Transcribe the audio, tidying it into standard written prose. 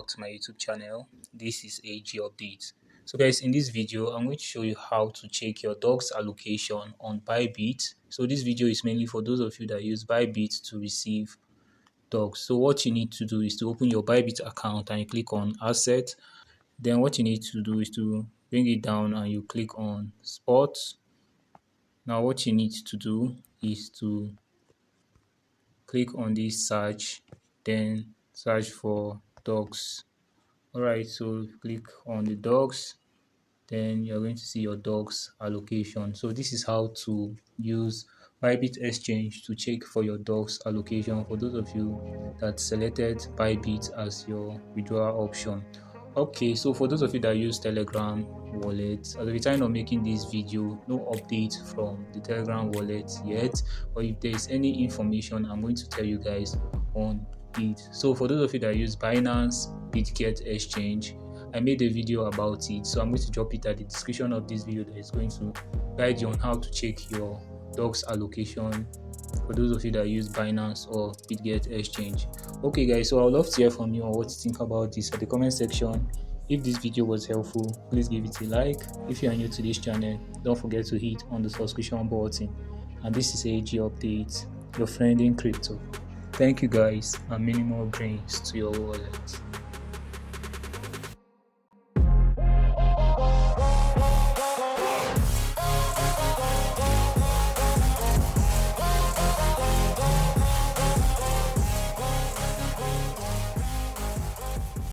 back to my YouTube channel. This is AG Update. So guys, in this video I'm going to show you how to check your dogs allocation on Bybit. So this video is mainly for those of you that use Bybit to receive dogs. So what you need to do is to open your Bybit account and you click on Asset. Then what you need to do is to bring it down and you click on Sports. Now what you need to do is to click on this search, then search for dogs. Alright, so click on the dogs, then you're going to see your dogs allocation. So this is how to use Bybit Exchange to check for your dogs allocation for those of you that selected Bybit as your withdrawal option. Okay, so for those of you that use Telegram wallet, at the time of making this video, no update from the Telegram wallet yet, but if there is any information, I'm going to tell you guys on it. So for those of you that use Binance Bitget Exchange, I made a video about it, so I'm going to drop it at the description of this video that is going to guide you on how to check your dogs allocation for those of you that use Binance or Bitget Exchange. Okay guys, so I would love to hear from you on what you think about this at the comment section. If this video was helpful, please give it a like. If you are new to this channel, don't forget to hit on the subscription button. And this is AG Update, your friend in crypto. Thank you guys, and many more grains to your wallet.